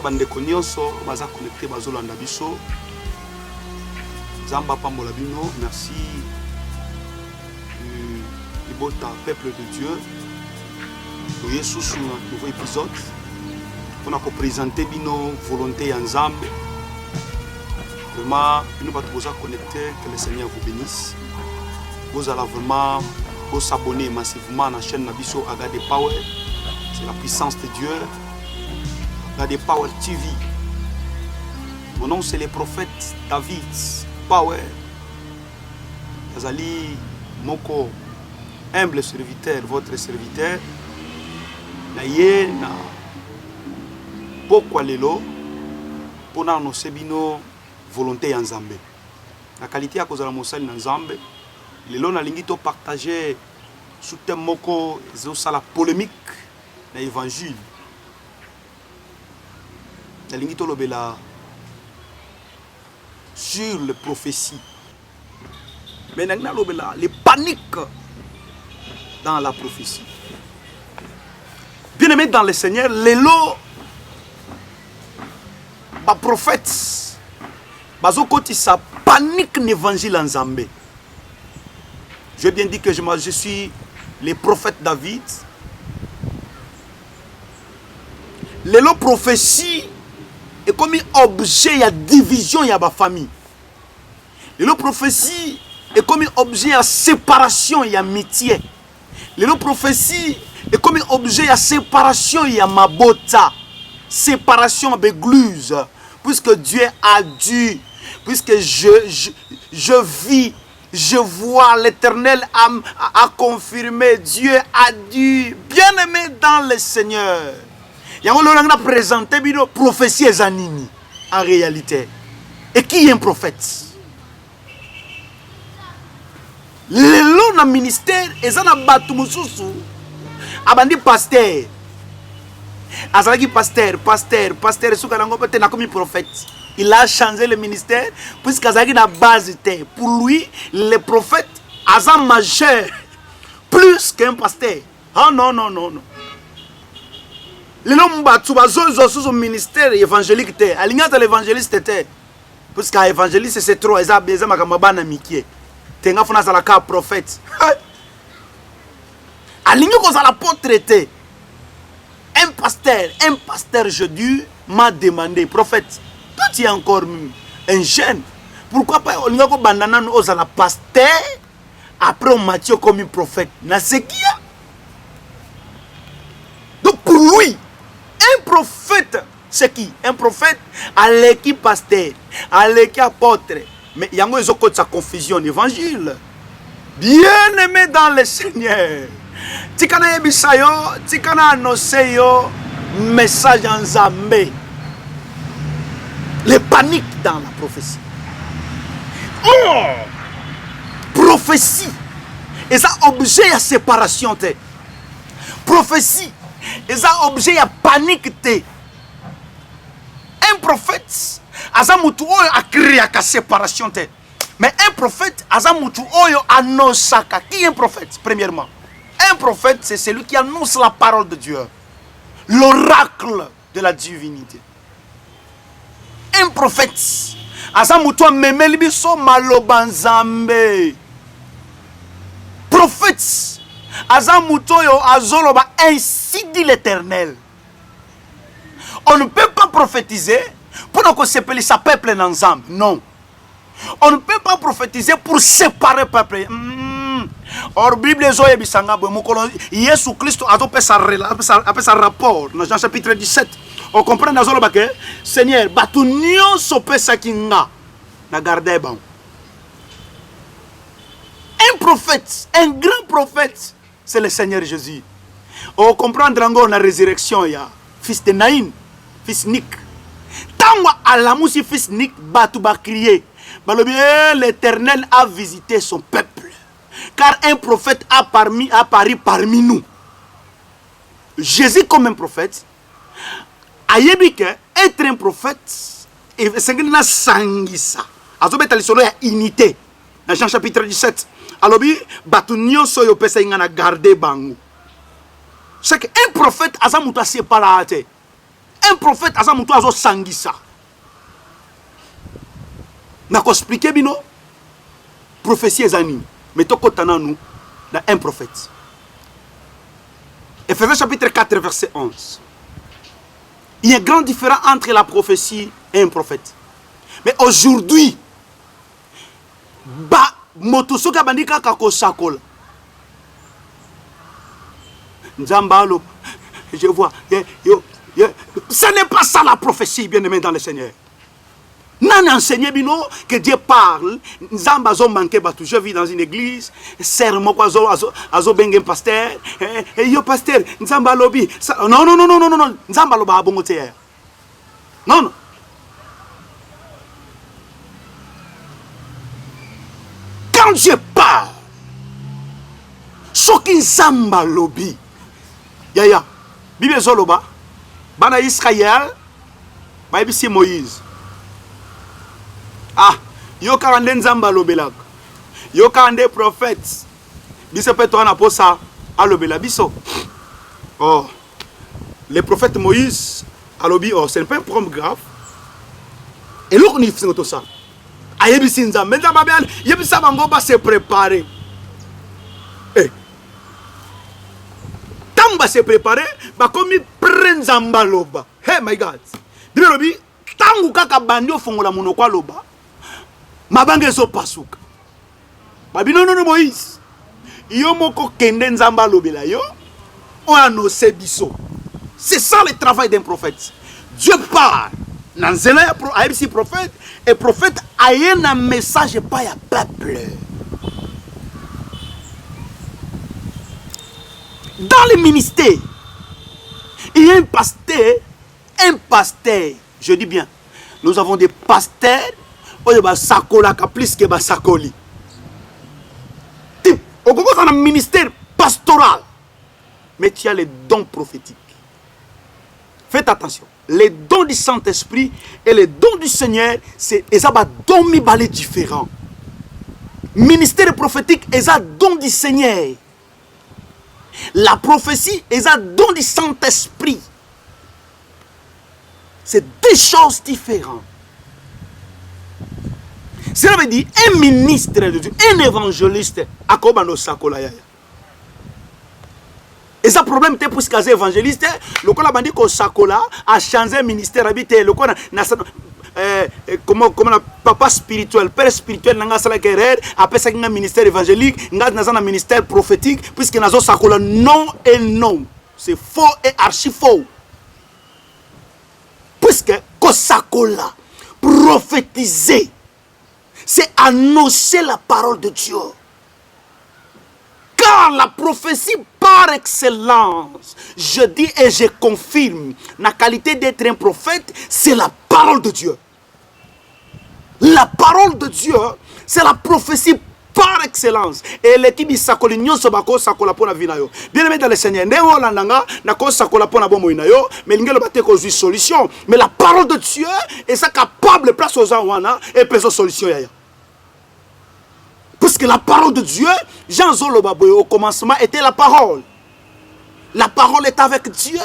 bandeko nyonso baza connecté bazolanda biso. Zamba pambola bino, merci Libota, peuple de Dieu. Nous sommes sous un nouveau épisode. On a présenté bino volonté en Zambie. Vraiment, nous allons vous connecter, que le Seigneur vous bénisse. Vous allez vraiment vous abonner massivement à la chaîne Nabiso Agade Power. C'est la puissance de Dieu. Agade Power TV. Mon nom c'est le prophète David Power. Azali Moko, humble serviteur, votre serviteur. Naye na pokwa lelo pona no sebino volonté ya Nzambe. La qualité ya kozala mosali na Nzambe. Lelo na lingi to partager sous thème moko zo sala polémique na évangile. Na lingi to lobela sur les prophéties. Mais na lobela les paniques dans la prophétie. Bien aimé dans le Seigneur, lelo ba prophète bazo koti sa panique l'évangile en Zambé. Je bien dit que je suis le prophète David. Lelo prophétie est comme objet ya division ya ba famille. Lelo prophétie est comme objet ya séparation ya amitié. Lelo prophétie est comme objet ya séparation ya mabota. Séparation d'église. Puisque Dieu a dû, puisque je vis, je vois, l'Éternel a confirmé, Dieu a dû, bien aimé dans le Seigneur. Il y a un présenté une prophétie zanini en réalité. Et qui est un prophète? Le long dans ministère, et ça n'a pas tout le monde. Abandi pasteur. Azalaki pasteur, soukalango peut être comme prophète. Il a changé le ministère puisqu'Azalaki na base. Pour lui, le prophète Azam majeur plus qu'un pasteur. Ah non. Les noms batouba sous ministère évangélique te. Alignata l'évangéliste te. Puisqu'à évangéliste c'est trop. Eza makamabana mikie. Tenga fona za la ka prophète. Aligné ko za la porte. Un pasteur jeudi m'a demandé, prophète, toi tu es encore un jeune, pourquoi pas on a bandana nous aux la pasteur, après on m'a dit comme un prophète. Na ce qu'il y a. Donc pour lui, un prophète, c'est qui? Un prophète à l'équipe pasteur, à l'équipe apôtre. Mais il y a sa confusion d'évangile. Bien aimé dans le Seigneur. Tikana ebisayo, tikana anoseyo, message en Zambé. Les paniques dans la prophétie. Oh! Prophétie. Et ça objet à séparation. Prophétie. Et ça objet à panique. Un prophète, azamutu oyo a créé à séparation. Mais un prophète, azamutu oyo anosaka. Qui est un prophète, premièrement? Un prophète, c'est celui qui annonce la parole de Dieu. L'oracle de la divinité. Un prophète. Azamutu memeli biso malobanzambe. Prophète. Azamutu yo azoloba ainsi dit l'Éternel. On ne peut pas prophétiser pour ne séparer sa peuple ensemble. Non. On ne peut pas prophétiser pour séparer peuple. Or Bible zoye bisanga bo mukolo Yesu Christ a topé sa rapport dans Jean chapitre 17. On comprend dans zolo baké Seigneur batu nyonso pesa kinga na garder ban. Un prophète, un grand prophète, c'est le Seigneur Jésus. On comprend dans la résurrection ya fils de Naïn, fils Nick. Tango alamusi fils Nick batu ba crier. L'Éternel a visité son peuple. Car un prophète a apparu parmi nous. Jésus comme un prophète. Ayebike être un prophète. C'est une sangisa. Azobeta lisolo ya unité. Dans Jean chapitre 17. Alobi batu nyonso yo pesa ingana garder bango. C'est qu'un prophète azamuta séparate. un prophète aza mutu azo sangisa. Na ko expliquer bino prophétie ezani. Mais to kotana nous dans un prophète. Éphésiens chapitre 4 verset 11. Il y a un grand différence entre la prophétie et un prophète. Mais aujourd'hui, motosoka bandika kako sakola. Nzambalo, je vois. Ce n'est pas ça la prophétie, bien aimé dans le Seigneur. Non, enseigné bino que Dieu parle. Nzamba zo manqué batu. Je vis dans une église. Sermo azo bengen pasteur. Yo pasteur, Nzamba lobi. Non. Nzamba loba abongote. Non. Quand je parle, soki Nzamba lobi. Yaya. Bible zoloba. Bana Israël. Ba bisi Moïse. Ah, yo kande Nzamba lobelak. Yo kande prophète. Biso peto na posa alobela biso. Oh. Le prophète Moïse alobi oh, c'est pas un problème grave. Et l'autre ni fait tout ça. Ayebi Nzamba, Nzamba bien, yebisa bango ba se préparer. Eh. Tant ba se préparer, ba komi prendre Nzamba loba. Hey my God. Bible lobi tangu kaka bandio fongola monoko loba. Mabange zo pasuka. Babi non Moïse. Yo moko kende Nzamba lobela yo. On annonce biso. C'est ça le travail d'un prophète. Dieu parle. Nanzela ya prophète et prophète a un message pas ya peuple. Dans le ministère, il y a un pasteur, je dis bien. Nous avons des pasteurs. Il y a sakola plus que sakoli. Au un ministère pastoral. Mais tu as les dons prophétiques. Faites attention. Les dons du Saint-Esprit et les dons du Seigneur, c'est des dons différents. Ministère prophétique est un don du Seigneur. La prophétie est un don du Saint-Esprit. C'est deux choses différentes. Cela veut dire un ministre de Dieu, un évangéliste, à Kobano Sakolaya. Et ça problème était pour ce cas évangéliste, le qu'on a dit que Sakola a changé ministère habité, le qu'on a comment papa spirituel, père spirituel n'a pas guerre, après ça un ministère évangélique, n'a un ministère prophétique, puisque n'a Sakola non et non, c'est faux et archi faux. Puisque Sakola prophétiser, c'est annoncer la parole de Dieu. Car la prophétie par excellence, je dis et je confirme, la qualité d'être un prophète, c'est la parole de Dieu. La parole de Dieu, c'est la prophétie par excellence. Et l'équipe de Sakolignon Sobako Sakola pour la vie. Bien aimé dans le Seigneur, Nako Sakola pour la bonne moïnayo, mais l'ingé le bâté cause solution. Mais la parole de Dieu est ça capable de place aux gens et peut solution. Parce que la parole de Dieu, Jean Zolobaboy au commencement était la parole. La parole est avec Dieu.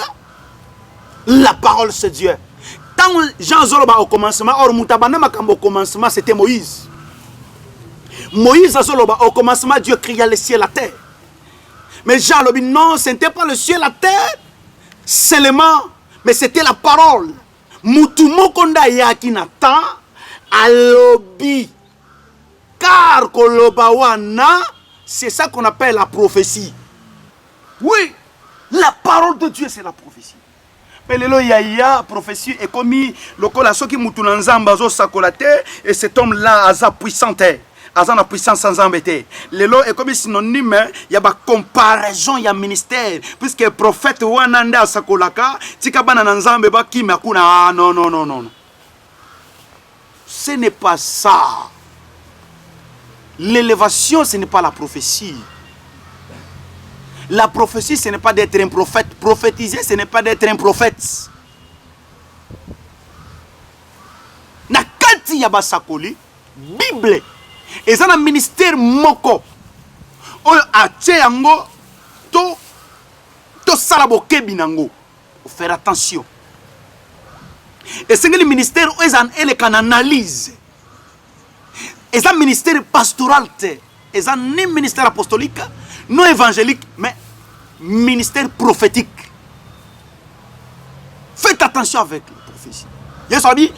La parole c'est Dieu. Tant Jean Zoloba au commencement, or Moutabana au commencement c'était Moïse. Moïse Zoloba au commencement Dieu cria le ciel et la terre. Mais Jean Lobi non, ce n'était pas le ciel et la terre seulement, mais c'était la parole. Moutumo konda yaki natan alobi. Car Kolobawana, c'est ça qu'on appelle la prophétie. Oui, la parole de Dieu, c'est la prophétie. Mais le yaya, prophétie, est commis, le colasso qui moutounanzamba zo sakolate, et cet homme-là a sa puissante. A la puissance sans embêter. Le lot est comme synonyme, il y a une comparaison, il y a un ministère. Puisque le prophète Wananda Sakolaka, Tikabana Nanzambe Baki Makuna, ah non. Ce n'est pas ça. L'élévation, ce n'est pas la prophétie. La prophétie, ce n'est pas d'être un prophète. Prophétiser, ce n'est pas d'être un prophète. Na kati yaba sakoli, Bible, et ça na ministère moko. Oyo ache yango to salabo kebinango. Faut faire attention. Et c'est le ministère où ils ont analyse. Ils ont un ministère pastoral. Ils ont un ministère apostolique, non évangélique, mais ministère prophétique. Faites attention avec les prophéties. Yesobi,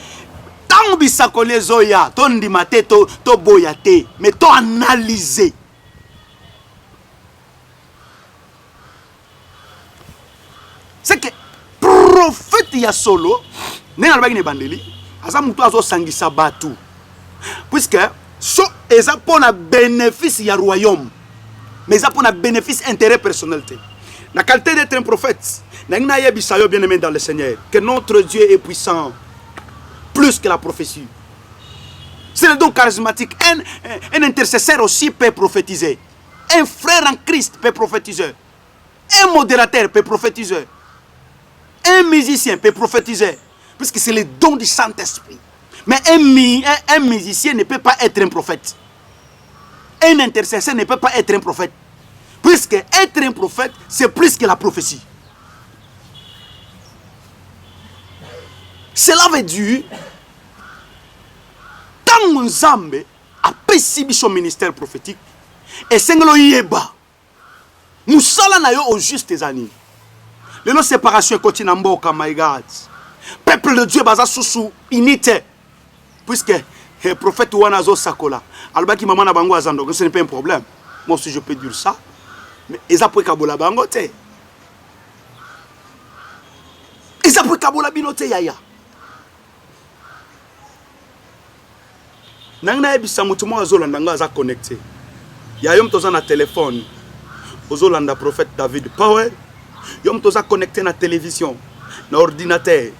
tant que ça connaît Zoya, ton dimate, to boyate, mais ton analyser. C'est que prophète ya solo, n'est pas une bandeli, asa mutu azo sangisa batu. Puisque so eza pour un bénéfice ya royaume, mais eza pour un bénéfice intérêt personnel. La qualité d'être un prophète, n'a yebi sayo bien aimé dans le Seigneur, que notre Dieu est puissant plus que la prophétie. C'est le don charismatique. Un intercesseur aussi peut prophétiser. Un frère en Christ peut prophétiser. Un modérateur peut prophétiser. Un musicien peut prophétiser. Puisque c'est le don du Saint-Esprit. Mais un musicien ne peut pas être un prophète. Un intercesseur ne peut pas être un prophète. Puisque être un prophète, c'est plus que la prophétie. Cela veut dire, tant que Nzambe a pécibi son ministère prophétique, et senglo yeba, musala na yo au juste zani. Le non séparation continue en boka, my God. Peuple de Dieu baza sous unité. Puisque le prophète Wanazo Sakola, albaki maman na bango azando, ce n'est pas un problème. Moi aussi je peux dire ça. Mais ils apprennent kabola bango te. Ils apprennent kabola binote yaya. Nangna ebisa mutu mo azolanda nga aza connecté. Ya yom toza na téléphone. Ozolanda prophète David Power. Yom toza connecté na télévision, na ordinateur.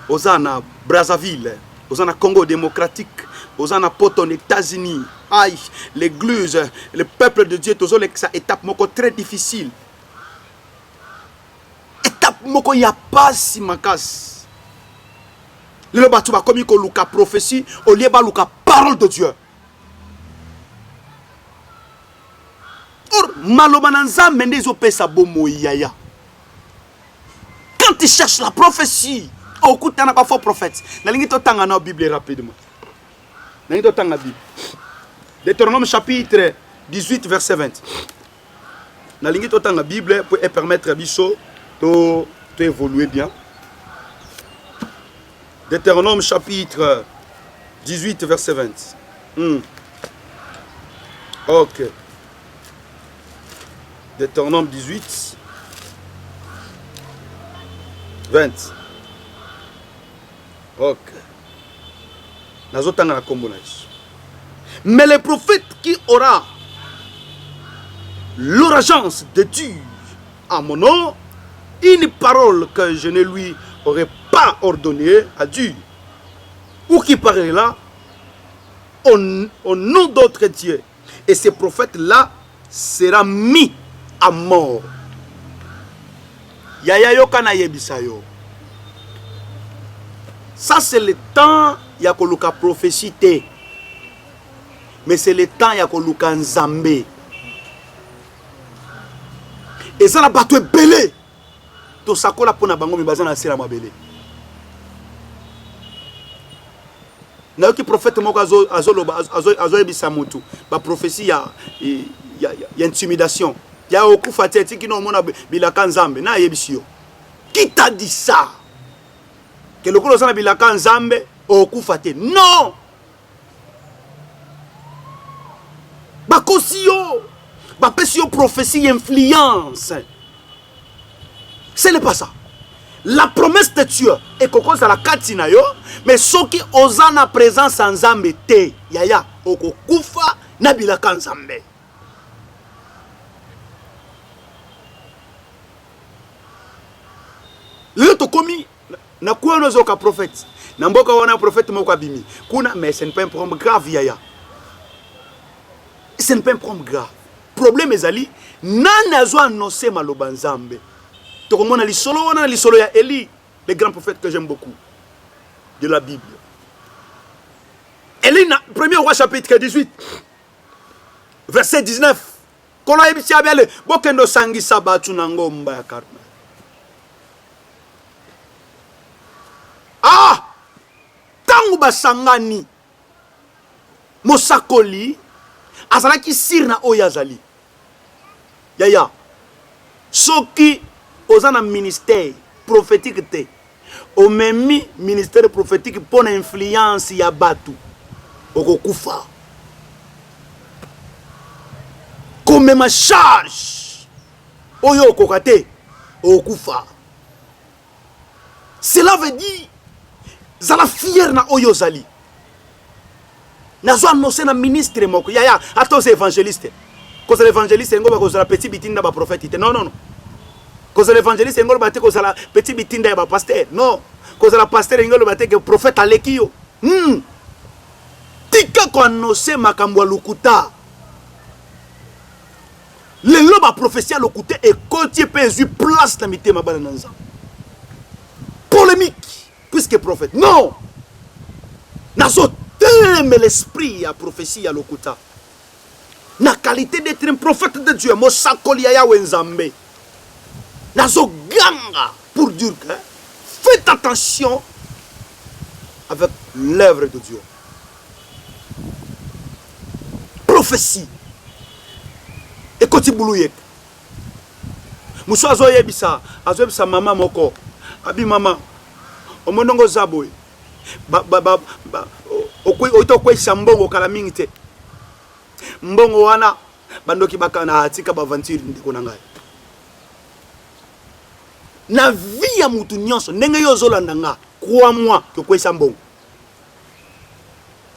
Oza na Brazzaville, oza na Congo démocratique, oza na Poto aux États-Unis. Aïe, l'église, le peuple de Dieu tozo leksa étape moko très difficile. Étape moko ya pas si makas. Le batu ba komi ko luka prophétie au lieu ba luka parole de Dieu. Or maloba na Nzambe ndezo pesa bomo yaya. Quand tu cherches la prophétie, au coup tu n'as pas faux prophète. Na lingi to tanga na Bible rapidement. Na lingi to tanga Bible. Deutéronome chapitre 18 verset 20. Na lingi to tanga Bible pour permettre biso to évoluer bien. Deutéronome chapitre 18 verset 20. Ok. Deutéronome 18 20. Ok. Nazotanga la kombo na Yesu. Mais le prophète qui aura l'urgence de dire à mon nom une parole que je ne lui aurais pas ordonnée à dire, ou qui parlera au nom d'autres dieux, et ce prophète-là sera mis à mort. Yaya yo kana yebisa yo. Ça c'est le temps ya koluka prophétie te. Mais c'est le temps ya koluka Nzambe. Et ça la bato belé. To sakola pona bango mi bazana sera mabele. Na yo ki prophète moko azo yebisa mutu. Ba prophétie ya intimidation. Ya okufa tete ki no mona bilaka Nzambe na yebisi yo. Qui t'a dit ça? Que le kolo sana bilaka Nzambe okufa te. Non. Ba kosio, ba pesio prophétie influence. Ce n'est pas ça. La promesse de Dieu est qu'on a la katina yo, mais ceux qui osent na présence en Nzambe te, yaya okufa na bilaka Nzambe. Le to komi na quoi nous aucun prophète. Namboka wana prophète moko abimi. Kuna mais ce n'est pas un problème grave yaya. Ce n'est pas un problème grave. Problème ezali nana zo annoncer maloba Nzambe. To komona lisolo wana lisolo ya Eli, le grand prophète que j'aime beaucoup de la Bible. Eli na 1er roi chapitre 18 verset 19. Kono ebisi abele bokendo sangisa batu na ngomba ya Karmel. Ah, tangu basangani mosakoli azalaki sirna oyazali yaya soki ozana ministère prophétique te omemi ministère prophétique pour influence ya batu okokufa komema charge oyo okokate okokufa. Cela veut dire zala fier na oyo zali nazo annoncer na ministre moko yaya atos évangéliste cause l'évangéliste ngo ba cause la petit bitinda ba prophète non non non cause l'évangéliste ngo ba te cause la petit bitinda ba pasteur non cause la pasteur ngo ba te que prophète alekio tika ko annoncer makambo lukuta le loba prophétie lokuta et côté pesu place na mitema bana nanza polémique puisque prophète non nazo mais l'esprit à prophétie à lokuta na qualité d'être un prophète de Dieu mosakoli ya wenzambe nazo ganga pour dire que faites attention avec l'œuvre de Dieu. Prophétie et koti buluye muso azoyebisa mama moko abi mama omonongo zaboy okwesa mbongo kala mingi te mbongo wana bandoki bakana atika baventure ndiko na ngai na vie ya mutu nyonso ndenge yo zolanda nga kwa moi ke kwesa mbongo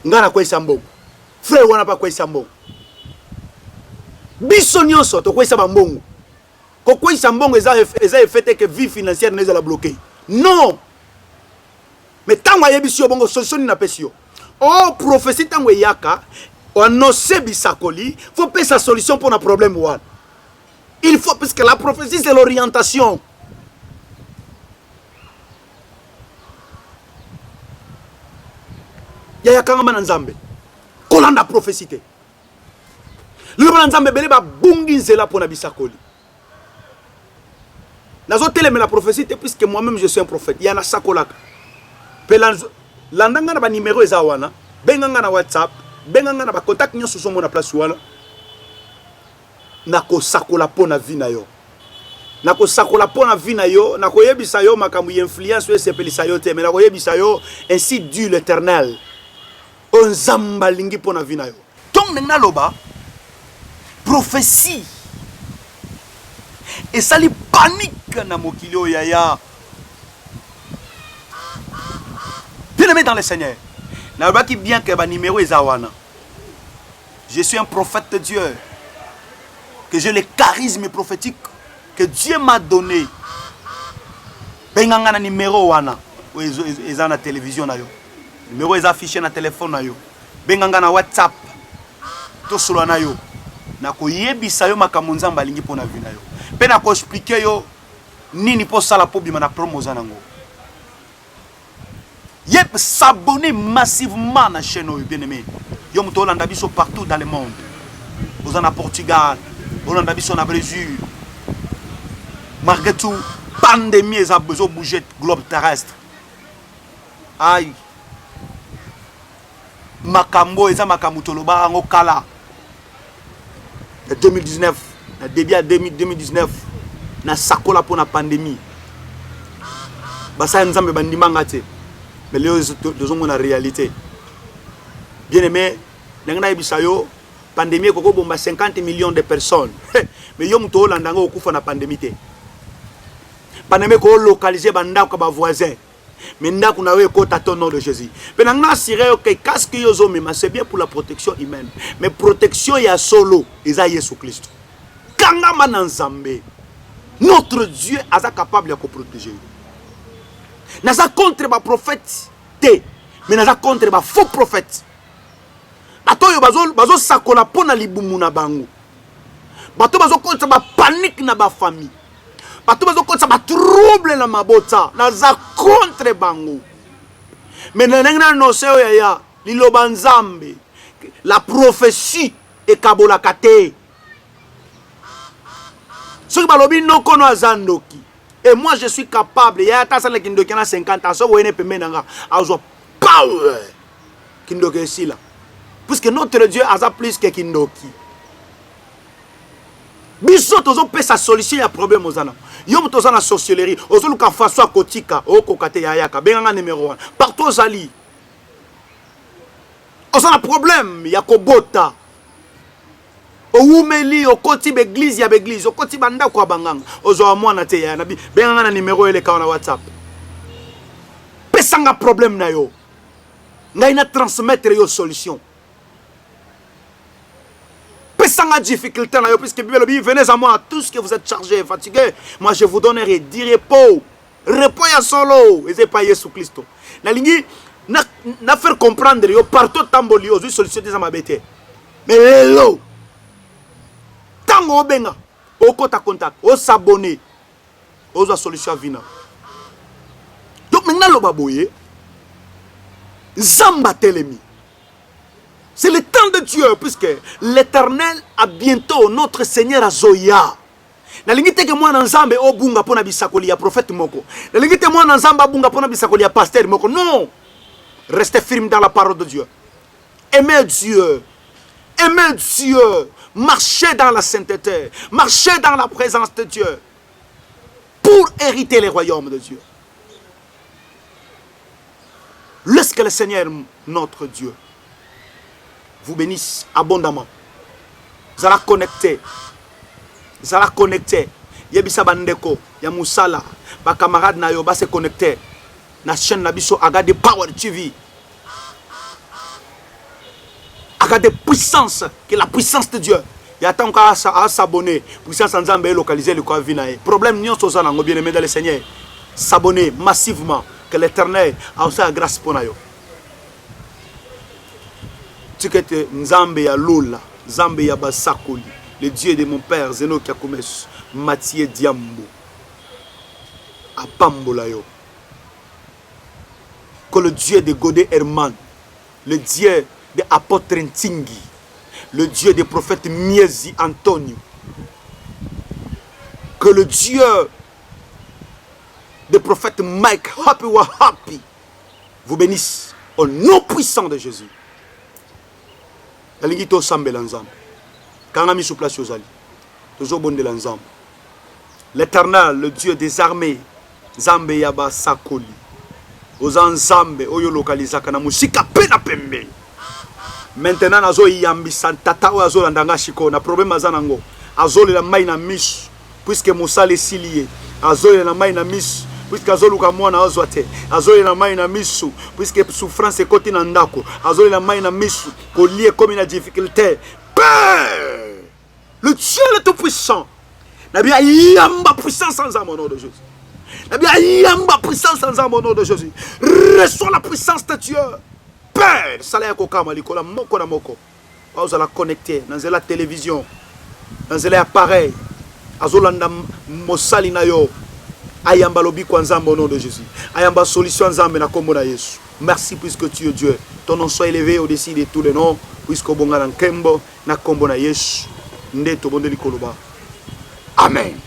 ngana kwesa mbongo frère wana pa kwesa mbongo biso nyonso to kwesa mbongo ko kwesa mbongo eza effet que vie financière neza la bloquer non mais tango yebisio bongo solution na pesio oh prophétie tango yaka annoncer bisakoli faut pas sa solution pour un problème one il faut parce que la prophétie c'est l'orientation yaya kanga mana nzambe kolanda prophétie te le bana nzambe bele ba bungi nzela pour na bisakoli nazo teleme la prophétie te puisque moi-même je suis un prophète yana sakolaka landanga na ba numéro eza wana benganga na WhatsApp benganga na ba contact nyoso somo na place wana nako sakola pona vie na yo nako sakola pona vie na yo nako yebisa yo makamu influence we sepelisa yo te mais nako yebisa yo ainsi dit l'Éternel onzamba lingi pona vie na yo donc na loba prophétie et ça li panique na mokili yaya. Bien-aimé dans le Seigneur, bien que ma numéro est Zawana. Je suis un prophète de Dieu, que j'ai le charisme prophétique que Dieu m'a donné. Benganga numéro wana, ils ont la télévision na yo. Numéro est affiché na téléphone na yo. Benganga na WhatsApp, to solo na yo. Na ko yebisa yo makamunza mbalingi pona vina yo. Pe na ko expliquer yo nini po sala po bima na promoza nango. Yep, s'abonner massivement à la chaîne, bien-aimé. Yom Tolanda biso partout dans le monde. Vous en à Portugal, vous en biso na Brésil. Malgré tout, pandémie, ils ont besoin de bouger le globe terrestre. Aïe. Makambo, ils ont makambo toloba en Okala. En 2019, le début à 2019, na sakola pour la pandémie. Basa nzambe bandimangate. Mais les deux ont la réalité. Bien aimé, la pandémie a 50 millions de personnes. Mais yom to landanga okufa na pandémie. Pandémie ko localiser banda ko ba voisin. Mais ndako na we ko tato nom de Jésus. Penanga assuré que casque yozo mais c'est bien pour la protection humaine. Mais protection ya solo eza Yesu Christ. Kanga mananzambe. Notre Dieu est capable de protéger. Naza contre ma prophète te mais naza contre ma faux prophète bato yo bazo sakola pona libumu na bango bato bazo contre ma panique na ba famille bato bazo contre ma trouble na mabota naza contre bango mais nengna no seo ya liloba nzambe la prophétie e kabola kate soki balobi no kono azandoki. Et moi, je suis capable. Il y a 50 ans, 50 ans, power. Kindoki ici là. Puisque notre Dieu a plus que Kindoki. Biso tozo pe sa solution ya problème ozana. Yo tozo na sorcellerie, ozo luka faso akotika, okokate yayaka, benganga numéro 1. Partout ozali. Ozana problème ya kobota. Oumeli okoti beglise ya beglise, okoti banda kwa banganga. Ozo amwana te ya nabi, benganga na numéro ele ka na WhatsApp. Pesanga problème na yo. Ngai na transmettre yo solution. Pesanga difficulté na yo, puisque Bible dit venez à moi tous que vous êtes chargés et fatigués, moi je vous donnerai du repos. Repos ya solo, et c'est pas Jésus Christ. Na lingi na faire comprendre yo partout tamboli yo solution des amabete. Mais hello. Tango obenga, okota contact, o s'abonner. Oza solution vina. Donc maintenant lo baboye Zamba telemi. C'est le temps de Dieu, puisque l'Éternel a bientôt notre Seigneur Azoya. Na lingite ke mwana nzambe obunga pona bisakoli ya prophète moko. Na lingite mwana nzamba bunga pona bisakoli ya pasteur moko. Non. Restez firme dans la parole de Dieu. Aimez Dieu. Aimez Dieu. Marchez dans la sainteté. Marchez dans la présence de Dieu. Pour hériter les royaumes de Dieu. Laisse que le Seigneur, notre Dieu, vous bénisse abondamment. Vous allez connecter. Vous allez connecter. Yebisa bandeko, ya musala, ba camarade na yo ba se connecter. Na chaîne na biso Agade Power TV. Agade puissance, que la puissance de Dieu. Il y a tant qu'à s'abonner. Puissance nzambe localiser le quoi vinae. Problème nion soza nango bien aimé dans le Seigneur. S'abonner massivement. Que l'Éternel a aussi la grâce pour nous. Tu que Nzambe ya Lola, Nzambe ya Basakoli, le Dieu de mon père Zeno Kiakomes, Mathieu Diambo, à Pambolayo. Que le Dieu de Godé Herman, le Dieu de apôtre Ntingi, le Dieu des prophètes Miezi Antonio, que le Dieu des prophètes Mike Happy wa Happy vous bénisse au nom puissant de Jésus. L'ingito sambe l'ensemble. Quand on a mis sur place aux alliés, toujours bon de l'ensemble. L'Éternel, le Dieu des armées, Zambe Yaba Sakoli, aux ensembles, oyo localisa kana musika pena pembe. Maintenant nazo yambi santata o azo landanga shiko na problème azanango. Azo le la mai na mish puisque musale silié. Azo le la mai na mish puisque azoluka mwana ozwate azoli na mai na misu puisque souffrance ekoti na ndako azoli na mai na misu kolie comme une difficulté. Père, le Dieu le tout puissant na bien yamba puissance sans âme au nom de Jésus. Na bien yamba puissance sans âme au nom de Jésus. Reçois la puissance de Dieu. Père, salaire kokama likola moko na moko. Vous allez connecter dans la télévision, dans les appareils, azolanda mosali na yo. Ayamba lobi kwa nzambe au nom de Jésus. Ayamba solution nzambe na kombo na Yesu. Merci puisque tu es Dieu. Ton nom soit élevé au-dessus de tous les noms. Puisque bonga na nkembo na kombo na Yesu. Nde to bondeli koloba. Amen.